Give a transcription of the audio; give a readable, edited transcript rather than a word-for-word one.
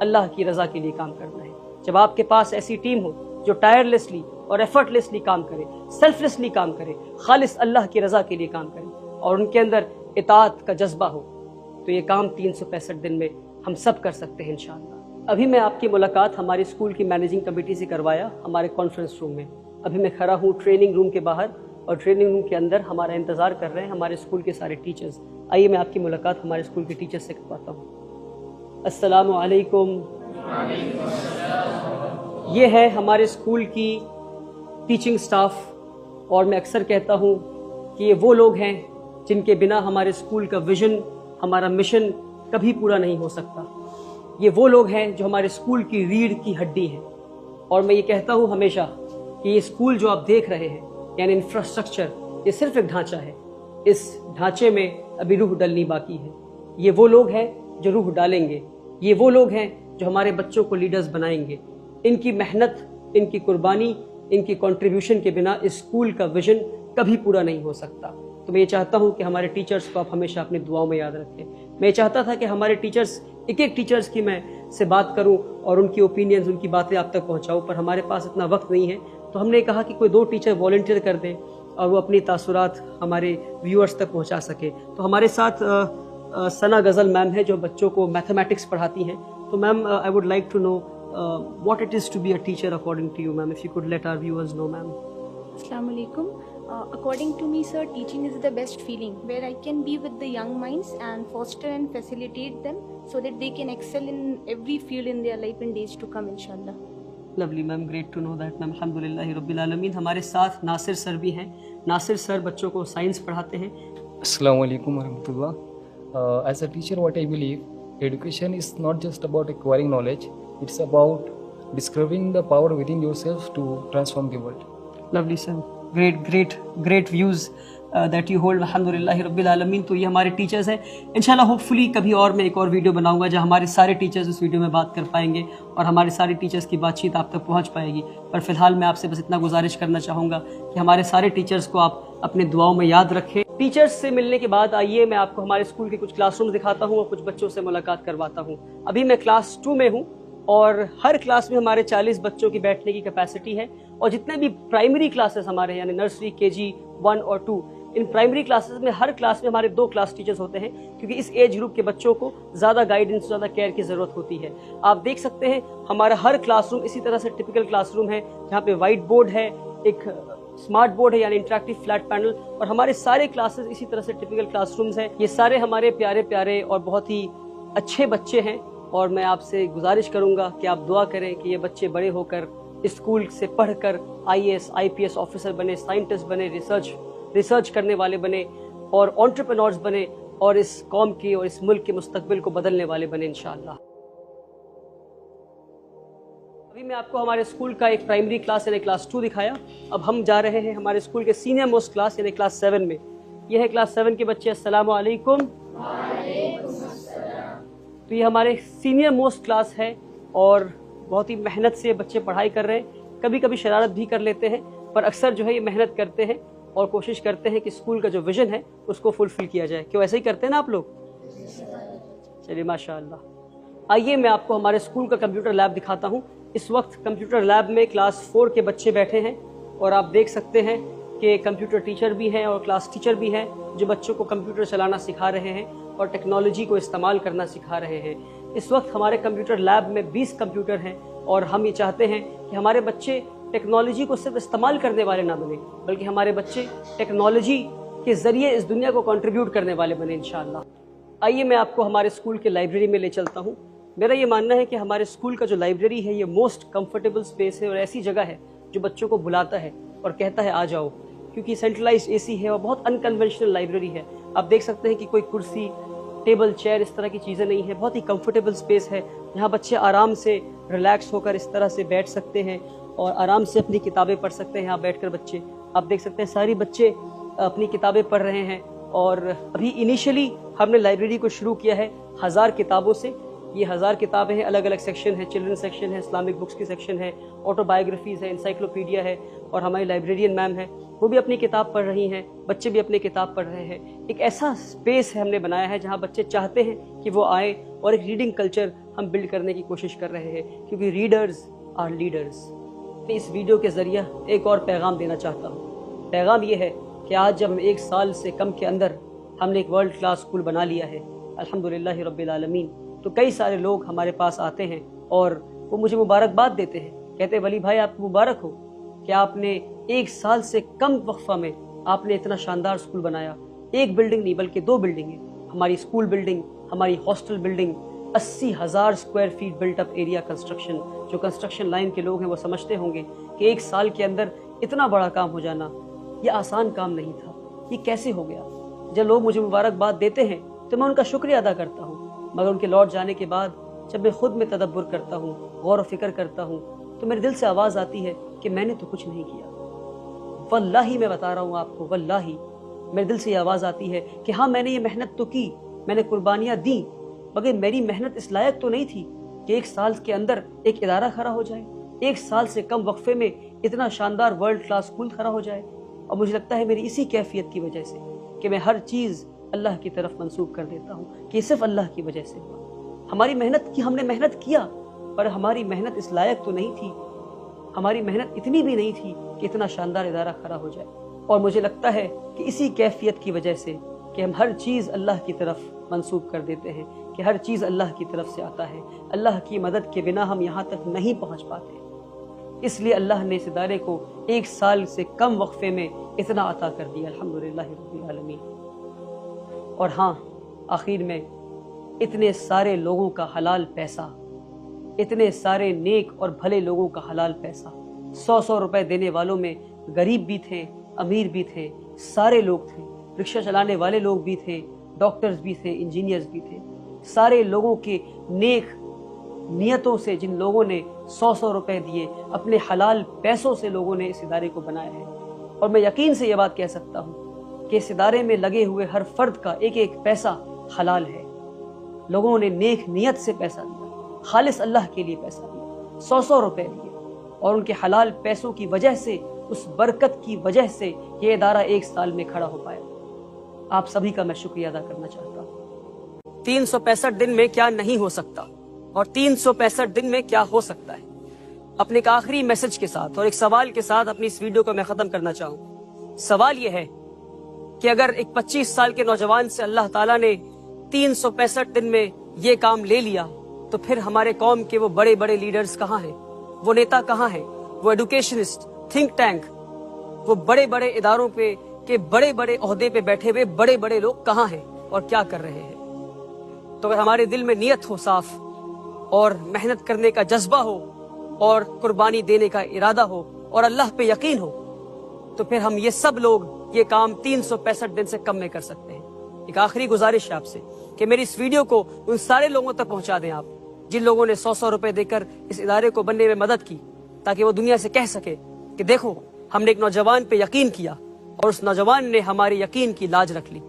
اللہ کی رضا کے لیے کام کرنا ہے. جب آپ کے پاس ایسی ٹیم ہو جو ٹائرلیسلی اور ایفرٹلیسلی کام کرے, سیلفلیسلی کام کرے, خالص اللہ کی رضا کے لیے کام کرے, اور ان کے اندر اطاعت کا جذبہ ہو, تو یہ کام 365 دن میں ہم سب کر سکتے ہیں انشاءاللہ. ابھی میں آپ کی ملاقات ہماری اسکول کی مینیجنگ کمیٹی سے کروایا ہمارے کانفرنس روم میں. ابھی میں کھڑا ہوں ٹریننگ روم کے باہر, اور ٹریننگ روم کے اندر ہمارا انتظار کر رہے ہیں ہمارے اسکول کے سارے ٹیچرز. آئیے میں آپ کی ملاقات ہمارے اسکول کے ٹیچرز سے کرواتا ہوں. السلام علیکم. یہ ہے ہمارے اسکول کی ٹیچنگ سٹاف, اور میں اکثر کہتا ہوں کہ یہ وہ لوگ ہیں جن کے بنا ہمارے اسکول کا ویژن, ہمارا مشن کبھی پورا نہیں ہو سکتا. یہ وہ لوگ ہیں جو ہمارے اسکول کی ریڑھ کی ہڈی ہیں. اور میں یہ کہتا ہوں ہمیشہ کہ یہ اسکول جو آپ دیکھ رہے ہیں, یعنی انفراسٹرکچر, یہ صرف ایک ڈھانچہ ہے. اس ڈھانچے میں ابھی روح ڈلنی باقی ہے. یہ وہ لوگ ہیں جو روح ڈالیں گے. یہ وہ لوگ ہیں جو ہمارے بچوں کو لیڈرز بنائیں گے. ان کی محنت, ان کی قربانی, ان کی کنٹریبیوشن کے بنا اس اسکول کا ویژن کبھی پورا نہیں ہو سکتا. تو میں یہ چاہتا ہوں کہ ہمارے ٹیچرز کو آپ ہمیشہ اپنی دعاؤں میں یاد رکھیں. میں یہ چاہتا تھا کہ ہمارے ٹیچرز, ایک ایک ٹیچرز کی میں سے بات کروں اور ان کی اوپینینز, ان کی باتیں آپ تک پہنچاؤں, پر ہمارے پاس اتنا وقت نہیں ہے. تو ہم نے کہا کہ کوئی 2 ٹیچر والنٹیئر کر دیں اور وہ اپنی تاثرات ہمارے ویورز تک پہنچا سکے. تو ہمارے ساتھ ثنا غزل میم ہے جو بچوں کو میتھمیٹکس پڑھاتی ہیں. تو ma'am, I would like to know what it is to be a teacher according to you, ma'am. If you could let our viewers know, ma'am. Assalamu alaikum. According to me, sir, teaching is the best feeling where I can be with the young minds and foster and facilitate them so that they can excel in every field in their life in days to come, inshallah. Lovely, ma'am. Great to know that, ma'am. Alhamdulillahi Rabbil Alameen. ہمارے ساتھ ناصر سر بھی ہیں. ناصر سر بچوں کو science پڑھاتے ہیں. Assalamu alaikum warahmatullah. As a teacher, what I believe, education is not just about acquiring knowledge. It's about discovering the power within yourself to transform the world. Lovely, sir. Great views that you hold. Alhamdulillahi Rabbil Alameen. تو یہ ہمارے teachers ہیں. انشاءاللہ hopefully کبھی اور میں ایک اور ویڈیو بناؤں گا جہاں ہمارے سارے ٹیچرز اس ویڈیو میں بات کر پائیں گے اور ہمارے سارے ٹیچرز کی بات چیت آپ تک پہنچ پائے گی. پر فی الحال میں آپ سے بس اتنا گزارش کرنا چاہوں گا کہ ہمارے سارے ٹیچرز کو آپ اپنے دعاؤں میں یاد رکھیں. ٹیچرز سے ملنے کے بعد آئیے میں آپ کو ہمارے اسکول کے کچھ کلاس رومز دکھاتا ہوں اور کچھ بچوں سے ملاقات کرواتا ہوں. ابھی میں کلاس 2 میں ہوں اور ہر کلاس میں ہمارے 40 بچوں کی بیٹھنے کی کیپیسٹی ہے. اور جتنے بھی پرائمری کلاسز ہمارے ہیں, یعنی نرسری, KG 1 اور 2, ان پرائمری کلاسز میں ہر کلاس میں ہمارے 2 کلاس ٹیچرز ہوتے ہیں کیونکہ اس ایج گروپ کے بچوں کو زیادہ گائیڈنس, زیادہ کیئر کی ضرورت ہوتی ہے. آپ دیکھ سکتے ہیں ہمارا ہر کلاس روم اسی طرح سے ٹپیکل کلاس روم ہے جہاں پہ وائٹ بورڈ ہے, ایک اسمارٹ بورڈ ہے یعنی انٹریکٹیو فلیٹ پینل, اور ہمارے سارے کلاسز اسی طرح سے ٹپیکل کلاس رومز ہیں. یہ سارے ہمارے پیارے پیارے اور بہت ہی اچھے بچے ہیں, اور میں آپ سے گزارش کروں گا کہ آپ دعا کریں کہ یہ بچے بڑے ہو کر اسکول سے پڑھ کر IAS IPS آفیسر بنے, سائنٹسٹ بنے, ریسرچ کرنے والے بنے اور انٹرپرینورز بنے, اور اس قوم کی اور اس ملک کے مستقبل کو بدلنے والے بنے انشاءاللہ. ابھی میں آپ کو ہمارے اسکول کا ایک پرائمری کلاس یعنی کلاس 2 دکھایا. اب ہم جا رہے ہیں ہمارے اسکول کے سینئر موسٹ کلاس یعنی کلاس 7 میں. یہ ہے کلاس 7 کے بچے. السلام علیکم. تو یہ ہمارے سینئر موسٹ کلاس ہے اور بہت ہی محنت سے بچے پڑھائی کر رہے ہیں. کبھی کبھی شرارت بھی کر لیتے ہیں, پر اکثر جو ہے یہ محنت کرتے ہیں اور کوشش کرتے ہیں کہ اسکول کا جو ویژن ہے اس کو فلفل کیا جائے. کیوں ایسے ہی کرتے ہیں نا آپ لوگ؟ چلیے ماشاء اللہ. آئیے میں آپ کو ہمارے اسکول کا کمپیوٹر لیب دکھاتا ہوں. اس وقت کمپیوٹر لیب میں کلاس 4 کے بچے بیٹھے ہیں اور آپ دیکھ سکتے ہیں کہ کمپیوٹر ٹیچر بھی ہیں اور کلاس ٹیچر بھی ہیں جو بچوں کو کمپیوٹر چلانا سکھا رہے ہیں اور ٹیکنالوجی کو استعمال کرنا سکھا رہے ہیں. اس وقت ہمارے کمپیوٹر لیب میں 20 کمپیوٹر ہیں اور ہم یہ چاہتے ہیں کہ ہمارے بچے ٹیکنالوجی کو صرف استعمال کرنے والے نہ بنیں بلکہ ہمارے بچے ٹیکنالوجی کے ذریعے اس دنیا کو کنٹریبیوٹ کرنے والے بنیں انشاءاللہ. آئیے میں آپ کو ہمارے اسکول کے لائبریری میں لے چلتا ہوں. میرا یہ ماننا ہے کہ ہمارے اسکول کا جو لائبریری ہے یہ موسٹ کمفرٹیبل اسپیس ہے اور ایسی جگہ ہے جو بچوں کو بلاتا ہے اور کہتا ہے آ جاؤ, کیونکہ سینٹرلائزڈ AC ہے اور بہت انکنونشنل لائبریری ہے. آپ دیکھ سکتے ہیں کہ کوئی کرسی, ٹیبل, چیئر اس طرح کی چیزیں نہیں ہیں. بہت ہی کمفرٹیبل اسپیس ہے جہاں بچے آرام سے ریلیکس ہو کر اس طرح سے بیٹھ سکتے ہیں اور آرام سے اپنی کتابیں پڑھ سکتے ہیں. یہاں بیٹھ کر بچے آپ دیکھ سکتے ہیں ساری بچے اپنی کتابیں پڑھ رہے ہیں. اور ابھی انیشلی ہم نے لائبریری کو شروع کیا ہے 1000 کتابوں سے. یہ 1000 کتابیں ہیں, الگ الگ سیکشن ہے, چلڈرن سیکشن ہے, اسلامک بکس کی سیکشن ہے, آٹو بایوگرافیز ہے, انسائکلوپیڈیا ہے, اور ہماری لائبریرین میم ہیں وہ بھی اپنی کتاب پڑھ رہی ہیں, بچے بھی اپنی کتاب پڑھ رہے ہیں. ایک ایسا اسپیس ہے ہم نے بنایا ہے جہاں بچے چاہتے ہیں کہ وہ آئیں اور ایک ریڈنگ کلچر ہم بلڈ کرنے کی کوشش کر رہے ہیں، کیونکہ ریڈرز آر لیڈرز۔ میں اس ویڈیو کے ذریعہ ایک اور پیغام دینا چاہتا ہوں۔ پیغام یہ ہے کہ آج جب 1 سال سے کم کے اندر ہم نے ایک ورلڈ کلاس اسکول بنا لیا ہے الحمدللہ رب العالمین، تو کئی سارے لوگ ہمارے پاس آتے ہیں اور وہ مجھے مبارکباد دیتے ہیں، کہتے ہیں ولی بھائی آپ کو مبارک ہو کہ آپ نے 1 سال سے کم وقفہ میں آپ نے اتنا شاندار اسکول بنایا۔ ایک بلڈنگ نہیں بلکہ 2 بلڈنگیں، ہماری اسکول بلڈنگ، ہماری hostel building, 80,000 square feet built up area construction. جو کنسٹرکشن لائن کے لوگ ہیں وہ سمجھتے ہوں گے کہ 1 سال کے اندر اتنا بڑا کام ہو جانا یہ آسان کام نہیں تھا، یہ کیسے ہو گیا؟ جب لوگ مجھے مبارکباد دیتے ہیں تو میں ان کا شکریہ ادا کرتا ہوں، مگر ان کے لوٹ جانے کے بعد جب میں خود میں تدبر کرتا ہوں، غور و فکر کرتا ہوں، تو میرے دل سے آواز آتی ہے کہ میں نے تو کچھ نہیں کیا۔ واللہ میں بتا رہا ہوں آپ کو، واللہ میرے دل سے یہ آواز آتی ہے کہ ہاں میں نے یہ محنت تو کی، میں نے قربانیاں دیں، مگر میری محنت اس لائق تو نہیں تھی کہ 1 سال کے اندر ایک ادارہ کھڑا ہو جائے، 1 سال سے کم وقفے میں اتنا شاندار ورلڈ کلاس اسکول کھڑا ہو جائے۔ اور مجھے لگتا ہے میری اسی کیفیت کی وجہ سے کہ میں ہر چیز اللہ کی طرف منسوب کر دیتا ہوں کہ صرف اللہ کی وجہ سے ہوا۔ ہماری محنت کی، ہم نے محنت کیا، پر ہماری محنت اس لائق تو نہیں تھی، ہماری محنت اتنی بھی نہیں تھی کہ اتنا شاندار ادارہ کھڑا ہو جائے۔ اور مجھے لگتا ہے کہ اسی کیفیت کی وجہ سے کہ ہم ہر چیز اللہ کی طرف منسوب کر دیتے ہیں، کہ ہر چیز اللہ کی طرف سے آتا ہے، اللہ کی مدد کے بنا ہم یہاں تک نہیں پہنچ پاتے۔ اس لیے اللہ نے اس ادارے کو 1 سال سے کم وقفے میں اتنا عطا کر دیا الحمدللہ رب العالمین۔ اور ہاں، آخر میں اتنے سارے لوگوں کا حلال پیسہ، اتنے سارے نیک اور بھلے لوگوں کا حلال پیسہ، 100 روپے دینے والوں میں غریب بھی تھے، امیر بھی تھے، سارے لوگ تھے، رکشہ چلانے والے لوگ بھی تھے، ڈاکٹرز بھی تھے، انجینئرز بھی تھے، سارے لوگوں کے نیک نیتوں سے جن لوگوں نے 100 روپے دیے، اپنے حلال پیسوں سے لوگوں نے اس ادارے کو بنایا ہے۔ اور میں یقین سے یہ بات کہہ سکتا ہوں کہ اس ادارے میں لگے ہوئے ہر فرد کا ایک ایک پیسہ حلال ہے۔ لوگوں نے نیک نیت سے پیسہ دیا، خالص اللہ کے لیے پیسہ دیا، 100 روپے دیے، اور ان کے حلال پیسوں کی وجہ سے، اس برکت کی وجہ سے یہ ادارہ 1 سال میں کھڑا ہو پایا۔ آپ سبھی کا میں شکریہ ادا کرنا چاہتا ہوں۔ 365 دن میں کیا نہیں ہو سکتا اور 365 دن میں کیا ہو سکتا ہے، اپنے ایک آخری میسج کے ساتھ اور ایک سوال کے ساتھ اپنی اس ویڈیو کو میں ختم کرنا چاہوں۔ سوال یہ ہے کہ اگر ایک 25 سال کے نوجوان سے اللہ تعالیٰ نے 365 دن میں یہ کام لے لیا، تو پھر ہمارے قوم کے وہ بڑے بڑے لیڈرز کہاں ہیں، وہ نیتا کہاں ہیں، وہ ایڈوکیشنسٹ، تھنک ٹینک، وہ بڑے بڑے اداروں پہ کے بڑے بڑے عہدے پہ بیٹھے ہوئے بڑے بڑے لوگ کہاں ہیں اور کیا کر رہے ہیں؟ تو اگر ہمارے دل میں نیت ہو صاف، اور محنت کرنے کا جذبہ ہو، اور قربانی دینے کا ارادہ ہو، اور اللہ پہ یقین ہو، تو پھر ہم یہ سب لوگ یہ کام 365 دن سے کم میں کر سکتے ہیں۔ ایک آخری گزارش ہے آپ سے کہ میری اس ویڈیو کو ان سارے لوگوں تک پہنچا دیں آپ، جن لوگوں نے 100 روپے دے کر اس ادارے کو بننے میں مدد کی، تاکہ وہ دنیا سے کہہ سکے کہ دیکھو ہم نے ایک نوجوان پہ یقین کیا اور اس نوجوان نے ہمارے یقین کی لاج رکھ لی۔